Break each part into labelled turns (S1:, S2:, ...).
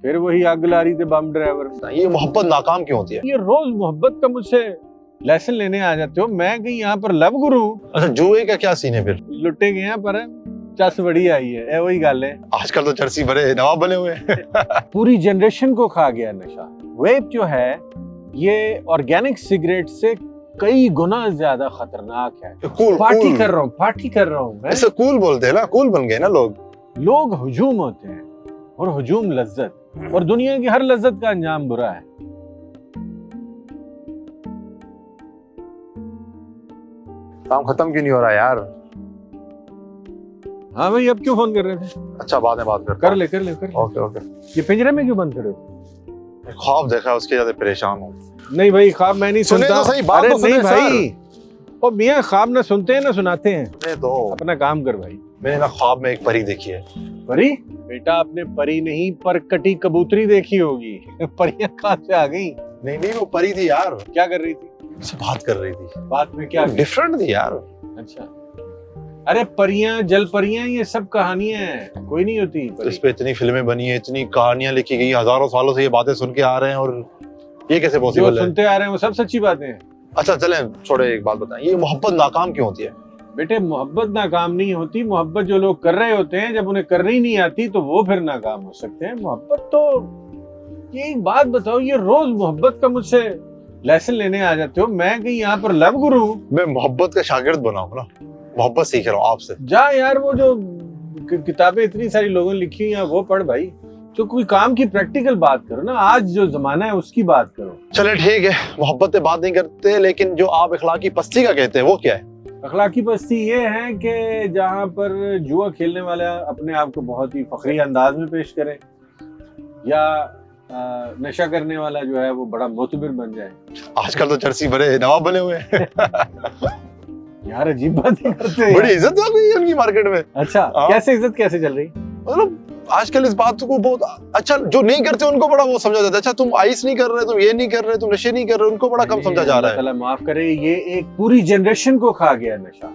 S1: फिर वही आग ला रही थी बम ड्राइवर।
S2: ये मोहब्बत नाकाम क्यों होती है?
S1: ये रोज मोहब्बत का मुझसे लेसन लेने आ जाते हो। मैं कहीं यहाँ पर लव गुरु
S2: अच्छा, जुए का क्या सीन है फिर?
S1: लुटे गए हैं पर चस बड़ी आई है, वही गल है।
S2: आजकल तो चर्सी बड़े नवाब बने हुए हैं।
S1: पूरी जनरेशन को खा गया नशा। वेप जो है ये ऑर्गेनिक सिगरेट से कई गुना ज्यादा खतरनाक है।
S2: कूल
S1: पार्टी कर रहा हूँ मैं।
S2: ऐसे कूल बोलते हैं ना, कूल बन गए ना
S1: लोग हुजूम होते हैं और हुजूम लज्जत, और दुनिया की हर लज्जत का अंजाम बुरा है।
S2: काम खत्म क्यों नहीं हो रहा यार?
S1: हाँ भाई, अब क्यों फोन कर रहे थे?
S2: अच्छा, बाद में बात
S1: कर ले।
S2: ओके।
S1: ये पिंजरे में क्यों बंद करे हो?
S2: ख्वाब देखा, उसके ज्यादा परेशान हूँ।
S1: नहीं भाई, ख्वाब मैं नहीं
S2: सुने
S1: सुनता।
S2: तो सही, बात
S1: अरे
S2: तो सुने
S1: नहीं भाई,
S2: सर।
S1: ओ मियाँ, ख्वाब ना सुनते हैं ना सुनाते हैं।
S2: सुने तो,
S1: अपना काम कर भाई।
S2: मैंने ना ख्वाब में एक परी देखी है।
S1: परी? बेटा आपने परी नहीं पर कटी कबूतरी देखी होगी। परियां कहाँ से आ गई?
S2: नहीं, वो परी थी यार।
S1: क्या कर रही थी?
S2: उससे बात कर रही थी।
S1: बात में क्या?
S2: डिफरेंट थी यार।
S1: अच्छा, अरे परियां, जल परियां, ये सब कहानियां हैं, कोई नहीं होती
S2: तो इस पे इतनी फिल्में बनी है, इतनी कहानियां लिखी गई, हजारों सालों से ये बातें सुन के आ रहे हैं, और ये कैसे पॉसिबल है?
S1: सुनते आ रहे हैं वो सब सच्ची बातें हैं।
S2: अच्छा चलें, छोड़े, एक बात बताएं, ये मोहब्बत नाकाम क्यों होती है?
S1: बेटे, मोहब्बत नाकाम नहीं होती। मोहब्बत जो लोग कर रहे होते हैं, जब उन्हें करनी नहीं आती तो वो फिर नाकाम हो सकते हैं। मोहब्बत तो, ये एक बात बताओ, ये रोज मोहब्बत का मुझसे लेसन लेने आ जाते हो। मैं कहीं यहाँ पर लव गुरु?
S2: मैं मोहब्बत का शागिर्द बना हूं ना, मोहब्बत सीख रहा हूँ आपसे।
S1: जा यार, वो जो किताबें इतनी सारी लोगों ने लिखी हैं वो पढ़ भाई। तो कोई काम की प्रैक्टिकल बात करो ना, आज जो जमाना है उसकी बात करो।
S2: चले ठीक है, मोहब्बत पे बात नहीं करते, लेकिन जो आप अखलाकी पस्ती का कहते हैं वो क्या है?
S1: अखलाकी पस्ती ये है कि जहाँ पर जुआ खेलने वाला अपने आप को बहुत ही फखरी अंदाज में पेश करे, या नशा करने वाला जो है वो बड़ा मोतबर बन जाए।
S2: आजकल तो चर्सी बड़े नवाब बने हुए हैं।
S1: यार अजीब बातें करते हैं।
S2: बड़ी इज्जत हो गई है उनकी मार्केट में।
S1: अच्छा, कैसे इज्जत कैसे चल रही?
S2: मतलब आजकल इस बात को बहुत अच्छा, जो नहीं करते उनको बड़ा वो समझा जाता है। अच्छा, तुम आइस नहीं कर रहे, तुम ये नहीं कर रहे, तुम नशे नहीं कर रहे, उनको बड़ा कम समझा जा रहा है।
S1: अल्लाह माफ करे, ये एक पूरी जनरेशन को खा गया नशा।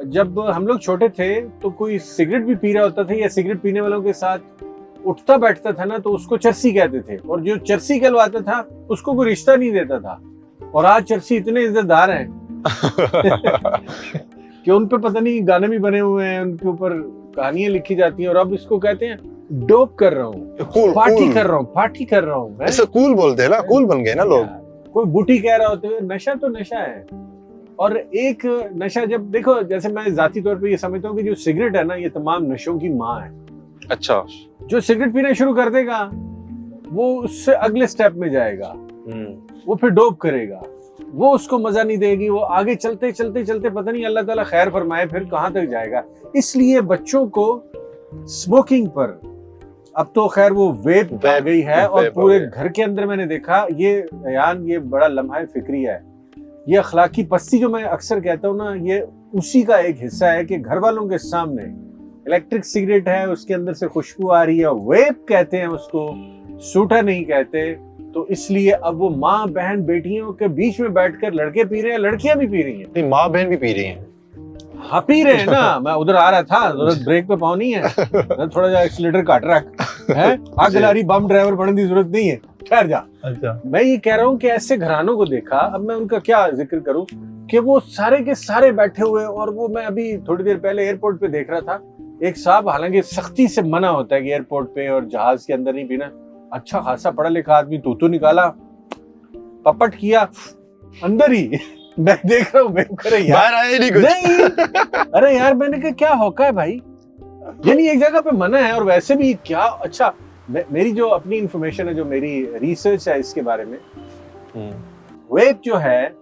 S1: जब हम लोग छोटे थे तो कोई सिगरेट भी पी रहा होता था या सिगरेट पीने वालों के साथ उठता बैठता था ना, तो उसको चर्सी कहते थे, और जो चर्सी कहलवाता था उसको कोई रिश्ता नहीं देता था। और आज चर्सी इतने इज्जतदार हैं कि उन पे पता नहीं गाने भी बने हुए हैं, उनके ऊपर कहानियां लिखी जाती हैं, और अब इसको कहते हैं डोप कर रहा हूँ, पार्टी कर रहा हूँ।
S2: ऐसे कूल बोलते हैं ना, कूल बन गए ना लोग।
S1: कोई बूटी कह रहा होता है, नशा तो नशा है। और एक नशा, जब देखो, जैसे मैं जाती तौर पे ये समझता हूँ कि जो सिगरेट है ना, ये तमाम नशों की माँ है।
S2: अच्छा,
S1: जो सिगरेट पीना शुरू कर देगा वो उससे अगले स्टेप में जाएगा, वो फिर डोप करेगा, वो उसको मजा नहीं देगी, वो आगे चलते पता नहीं अल्लाह ताला खैर फरमाए फिर कहां तक जाएगा। इसलिए बच्चों को स्मोकिंग पर, अब तो खैर वो वेप आ गई है, और पूरे घर के अंदर मैंने देखा ये यान, ये बड़ा लम्हा फिक्री है। ये अखलाकी पस्ती जो मैं अक्सर कहता हूँ ना, ये उसी का एक हिस्सा है कि घर वालों के सामने इलेक्ट्रिक सिगरेट है, उसके अंदर से खुशबू आ रही है, वेप कहते हैं उसको, सूटा नहीं कहते। तो इसलिए अब वो माँ बहन बेटियों के बीच में बैठकर लड़के पी रहे हैं, लड़कियां भी पी रही हैं।
S2: माँ बहन भी पी रही हैं।
S1: हाँ पी रहे हैं ना, मैं उधर आ रहा था, ब्रेक पे पाँव नहीं है, थोड़ा जा एक्सीलेटर काट रहा है, आग जला रही, बम ड्राइवर बनने की जरूरत नहीं है, ठहर जा। अच्छा, मैं ये कह रहा हूँ कि ऐसे घरानों को देखा, अब मैं उनका क्या जिक्र करूँ, कि वो सारे के सारे बैठे हुए, और वो मैं अभी थोड़ी देर पहले एयरपोर्ट पे देख रहा था, एक साहब, हालांकि सख्ती से मना होता है कि एयरपोर्ट पे और जहाज के अंदर नहीं पीना, अच्छा खासा पढ़ा लिखा आदमी तू निकाला, पपट किया अंदर ही। मैं देख रहा हूँ
S2: बाहर आया नहीं कुछ।
S1: नहीं, अरे यार मैंने कहा क्या होका है भाई, यानी एक जगह पे मना है, और वैसे भी क्या। अच्छा, मेरी जो अपनी इंफॉर्मेशन है, जो मेरी रिसर्च है इसके बारे में, वेप जो है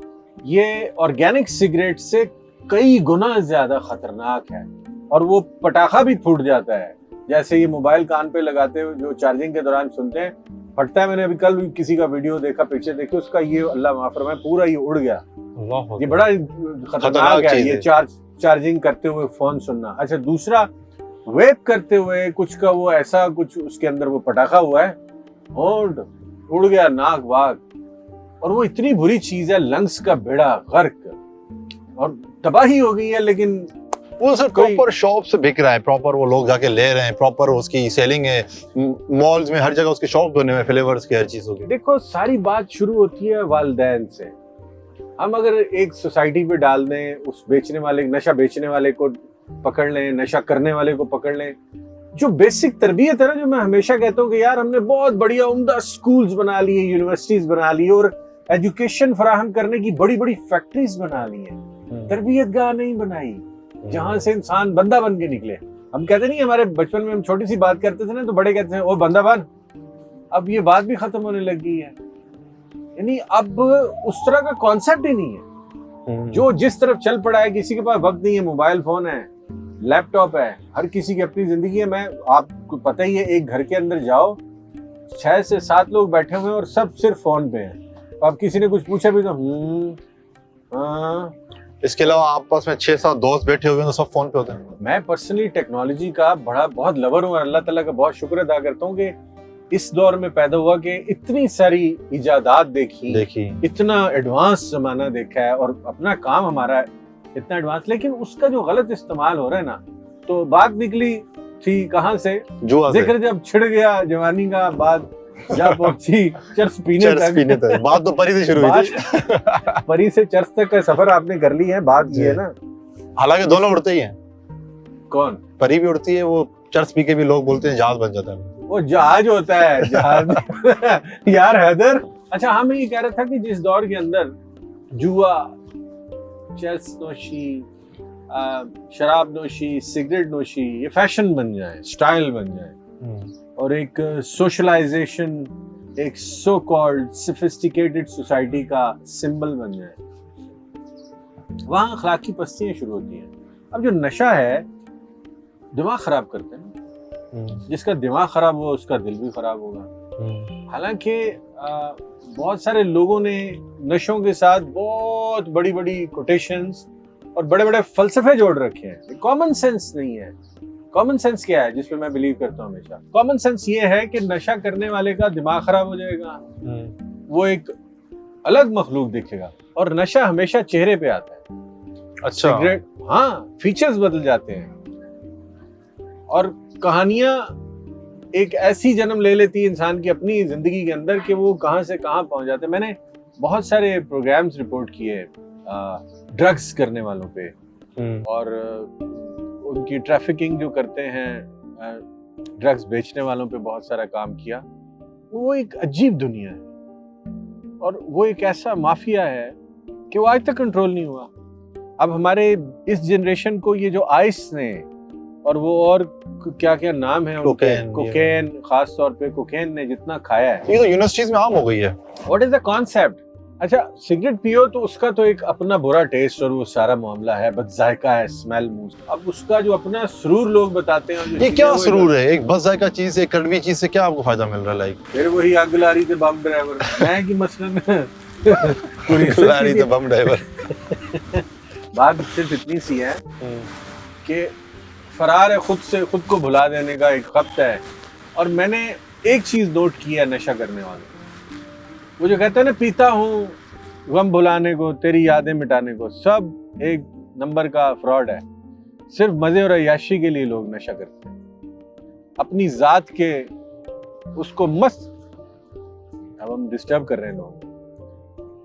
S1: ये ऑर्गेनिक सिगरेट से कई गुना ज्यादा खतरनाक है, और वो पटाखा भी फूट जाता है। जैसे ये मोबाइल कान पे लगाते हुए जो चार्जिंग के दौरान सुनते हैं, फटता है। मैंने अभी कल किसी का वीडियो देखा, पिक्चर देखी, उसका ये अल्लाह माफ फरमाए पूरा ये उड़ गया। ये बड़ा खतरनाक है, ये चार्जिंग करते हुए फोन सुनना। अच्छा, दूसरा, वेप करते हुए कुछ का वो ऐसा कुछ उसके अंदर वो पटाखा हुआ है और उड़ गया नाक वाक, और वो इतनी बुरी चीज है, लंग्स का बेड़ा गर्क और तबाही हो गई है। लेकिन
S2: वो सर प्रॉपर शॉप से बिक रहा है, प्रॉपर वो लोग जाके ले रहे हैं, प्रॉपर उसकी सेलिंग है, मॉल्स में हर जगह उसके शॉप बने हुए फ्लेवर्स के, हर चीजों के।
S1: देखो सारी बात शुरू होती है वालिदैन से। हम अगर एक सोसाइटी पे डाल दें, उस बेचने वाले, नशा बेचने वाले को पकड़ लें, नशा करने वाले को पकड़ लें, जो बेसिक तरबियत है ना, जो मैं हमेशा कहता हूँ कि यार हमने बहुत बढ़िया उम्दा स्कूल्स बना लिए, यूनिवर्सिटीज बना ली और एजुकेशन फराहम करने की बड़ी बड़ी फैक्ट्रीज बना ली है, तरबियत गाह नहीं बनाई जहां से इंसान बंदा बन के निकले। हम कहते नहीं, हमारे बचपन में हम छोटी सी बात करते थे ना तो बड़े कहते थे ओ बंदा बन। अब ये बात भी खत्म होने लगी है, यानी अब उस तरह का कॉन्सेप्ट ही नहीं है। जो जिस तरफ चल पड़ा है, किसी के पास वक्त नहीं है, मोबाइल फोन है, लैपटॉप है, हर किसी की अपनी जिंदगी है। मैं आपको पता ही है, एक घर के अंदर जाओ 6 से 7 लोग बैठे हुए हैं और सब सिर्फ फोन पे हैं। तो अब किसी ने कुछ पूछा भी तो
S2: इसके अलावा आपस में 6-7 दोस्त बैठे हुए हैं तो सब फोन पे होते हैं।
S1: मैं पर्सनली टेक्नोलॉजी का बहुत लवर हूँ और अल्लाह ताला का बहुत शुक्र अदा करता हूँ कि इस दौर में पैदा हुआ कि इतनी सारी इजादात देखी, इतना एडवांस जमाना देखा है और अपना काम हमारा इतना एडवांस, लेकिन उसका जो गलत इस्तेमाल हो रहा है ना, तो बात निकली थी कहाँ से, जिक्र जब छिड़ गया जवानी का, बात जा पहुंची चर्स पीने तक।
S2: बात तो परी से शुरू हुई थी।
S1: परी से चर्च तक का सफर आपने कर ली है, बात ये है ना।
S2: हालांकि दोनों उड़ते ही हैं।
S1: कौन?
S2: परी भी उड़ती है, वो चर्च पी के भी लोग बोलते हैं जहाज बन जाता है।
S1: वो जहाज होता है, जहाज। यार हैदर, अच्छा हाँ मैं ये कह रहा था कि जिस दौर के अंदर जुआ, चेस नोशी, शराब नोशी, सिगरेट नोशी ये फैशन बन जाए, स्टाइल बन जाए और एक सोशलाइजेशन, एक सो कॉल्ड सोफिस्टिकेटेड सोसाइटी का सिंबल बन जाए, वहां अखलाकी पस्तियां शुरू होती हैं। अब जो नशा है दिमाग खराब करते हैं, जिसका दिमाग खराब हुआ उसका दिल भी खराब होगा। हालांकि बहुत सारे लोगों ने नशों के साथ बहुत बड़ी बड़ी कोटेशंस और बड़े बड़े फलसफे जोड़ रखे हैं। कॉमन सेंस नहीं है। कॉमन सेंस क्या है जिसपे मैं बिलीव करता हूँ हमेशा? कॉमन सेंस ये है कि नशा करने वाले का दिमाग खराब हो जाएगा, वो एक अलग मखलूक दिखेगा और नशा हमेशा चेहरे पे आता है।
S2: अच्छा,
S1: सिगरेट, हाँ, फीचर्स बदल जाते हैं और कहानियां एक ऐसी जन्म ले लेती है इंसान की अपनी जिंदगी के अंदर कि वो कहां से कहां पहुंच जाते हैं। मैंने बहुत सारे प्रोग्राम्स रिपोर्ट किए ड्रग्स करने वालों पे और उनकी ट्रैफिकिंग जो करते हैं, ड्रग्स बेचने वालों पे बहुत सारा काम किया। वो एक अजीब दुनिया है और वो एक ऐसा माफिया है कि वो आज तक कंट्रोल नहीं हुआ। अब हमारे इस जनरेशन को ये जो आइस ने और वो और क्या क्या नाम है, कोकेन, खास तौर पे कोकेन ने जितना खाया है,
S2: ये तो यूनिवर्सिटीज में आम हो गई है।
S1: What is the concept? अच्छा, सिगरेट पियो तो उसका तो एक अपना बुरा टेस्ट और वो सारा मामला है, बस जायका है, स्मेल मुंह। अब उसका जो अपना सुरूर लोग बताते हैं,
S2: ये क्या सुरूर है? एक बस जायका चीज, एक कड़वी चीज से क्या आपको फायदा मिल रहा है? लाइक
S1: फिर वही आग लारी थे बम ड्राइवर, मैं की मसलन
S2: लारी थे बम ड्राइवर।
S1: बात सिर्फ इतनी सी है कि फरार है खुद से, खुद को भुला देने का एक खत है। और मैंने एक चीज नोट की है नशा करने वाले, वो जो कहते हैं ना, पीता हूँ गम भुलाने को, तेरी यादें मिटाने को, सब एक नंबर का फ्रॉड है। सिर्फ मजे और अय्याशी के लिए लोग नशा करते हैं, अपनी जात के उसको मस्त। अब हम डिस्टर्ब कर रहे हैं लोग।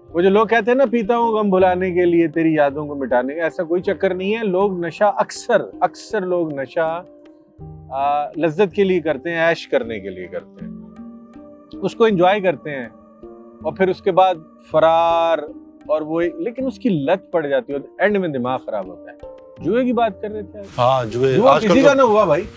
S1: वो जो लोग कहते हैं ना, पीता हूँ गम भुलाने के लिए, तेरी यादों को मिटाने का, ऐसा कोई चक्कर नहीं है। लोग नशा अक्सर लोग नशा लज्जत के लिए करते हैं, ऐश करने के लिए करते हैं, उसको एंजॉय करते हैं और फिर उसके बाद फरार और वो, लेकिन उसकी लत पड़ जाती है और एंड में दिमाग खराब होता है। जुए की बात कर रहे थे।
S2: हाँ, जुए
S1: किसी का ना हुआ भाई।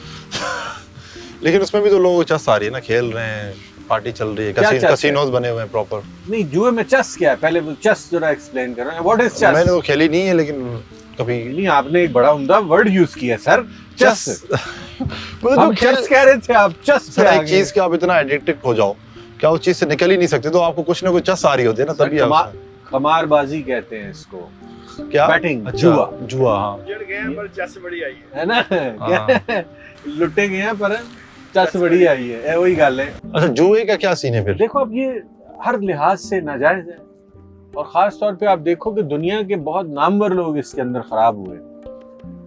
S2: लेकिन उसमें भी तो लोग चस आ रही है ना, खेल रहे हैं, पार्टी चल रही है, कैसीनोज बने हुए हैं प्रॉपर।
S1: नहीं, जुए में चस क्या है? पहले चस जरा एक्सप्लेन कर रहे हैं, व्हाट इज चस?
S2: मैंने वो खेली नहीं है, लेकिन कभी
S1: नहीं, आपने एक बड़ा उम्दा वर्ड यूज किया सर, चस। हम चस कह रहे थे, आप चस पे आ गए।
S2: एक चीज के आप इतना एडिक्टेड हो जाओ, क्या उस चीज से निकल ही नहीं सकते, तो आपको कुछ ना कुछ चस आ रही होती है ना, तभी आप
S1: खमारबाजी कहते हैं इसको।
S2: क्या?
S1: बैटिंग,
S2: जुआ। हाँ,
S3: जड़ गए हैं पर चस बड़ी आई
S1: है ना। लुटे गए हैं पर चस बड़ी आई है, वही गल है।
S2: अच्छा, जुए का क्या सीन है फिर?
S1: देखो, अब ये हर लिहाज से नाजायज है और खास तौर पे आप देखो कि दुनिया के बहुत नामवर लोग इसके अंदर खराब हुए।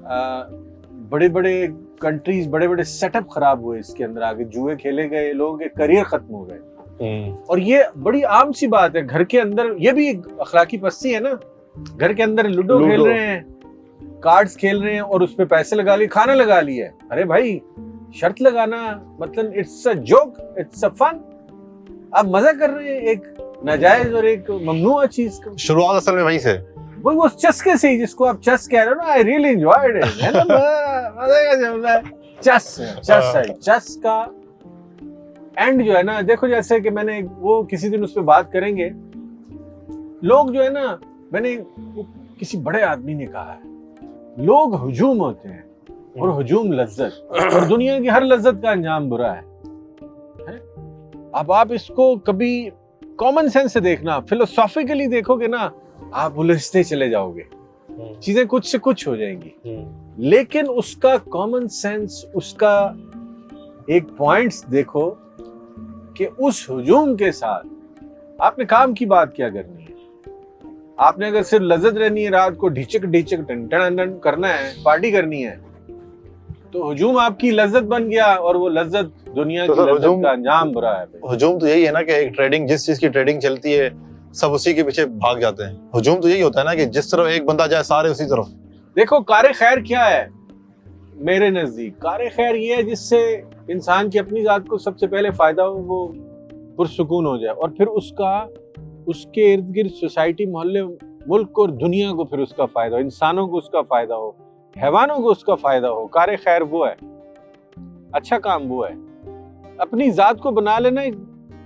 S1: बड़े बड़े कंट्रीज, बड़े बड़े सेटअप खराब हुए इसके अंदर, आगे जुए खेले गए, लोगों के करियर खत्म हो गए। और ये बड़ी आम सी बात है, घर के अंदर ये भी एक अखलाकी पस्ती है ना, घर के अंदर लूडो खेल रहे हैं, कार्ड्स खेल रहे हैं और उस पे पैसे लगा लिए, खाना लगा लिए। अरे भाई शर्त लगाना मतलब it's a joke, it's a fun. आप मजा कर रहे हैं एक नाजायज और एक ममनुआ चीज का।
S2: शुरुआत असल में वहीं से,
S1: वही वो चस्के से ही, जिसको आप चस कह रहे हो ना, आई रियली एंजॉयड इट, है ना, मजा का जमला है। चस का एंड जो है ना, देखो जैसे कि मैंने वो किसी दिन उस पर बात करेंगे, लोग जो है ना, मैंने किसी बड़े आदमी ने कहा है, लोग हुजूम होते हैं और हुजूम लज्जत, और दुनिया की हर लज्जत का अंजाम बुरा है? अब आप इसको कभी कॉमन सेंस से देखना, फिलोसॉफिकली देखोगे ना, आप उलझते चले जाओगे, चीजें कुछ से कुछ हो जाएंगी। लेकिन उसका कॉमन सेंस, उसका एक पॉइंट्स देखो कि उस हुजूम के साथ आपने काम की बात क्या करनी है। आपने अगर सिर्फ लज्जत रहनी है, रात को ढिचक ढिचक टन करना है, पार्टी करनी है, तो हुजूम आपकी लज्जत बन गया और वो लज्जत दुनिया की लज्जत का अंजाम बुरा है।
S2: हुजूम तो यही है ना कि एक ट्रेडिंग, जिस चीज की ट्रेडिंग चलती है सब उसी के पीछे भाग जाते हैं। हुजूम तो यही होता है ना कि जिस तरफ एक बंदा जाए सारे उसी तरफ।
S1: देखो कारे खैर क्या है मेरे नजदीक? कारे खैर ये है जिससे इंसान की अपनी जात को सबसे पहले फायदा हो, वो पुरसुकून हो जाए, और फिर उसके इर्द गिर्द सोसाइटी, मोहल्ले, मुल्क और दुनिया को फिर उसका फायदा हो, इंसानों को उसका फायदा हो, हैवानों को उसका फायदा हो। कारे खैर वो है, अच्छा काम वो है। अपनी जात को बना लेना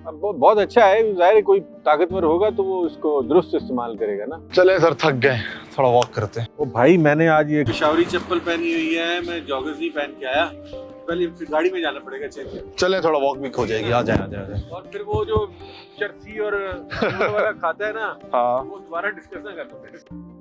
S1: बहुत अच्छा है। जाहिर है कोई ताकतवर होगा तो वो उसको दुरुस्त इस्तेमाल करेगा ना।
S2: चले सर, थक गए, थोड़ा वॉक करते हैं।
S1: ओ भाई, मैंने आज ये पेशावरी चप्पल पहनी हुई है, मैं जॉगर्स नहीं पहन के आया, पहले फिर गाड़ी में जाना पड़ेगा चेंज।
S2: चले, थोड़ा वॉक भी हो जाएगी। आ जाए।
S1: और फिर वो जो चरसी और वाला खाता है ना,
S2: हाँ,
S1: वो दोबारा डिस्कस ना करना।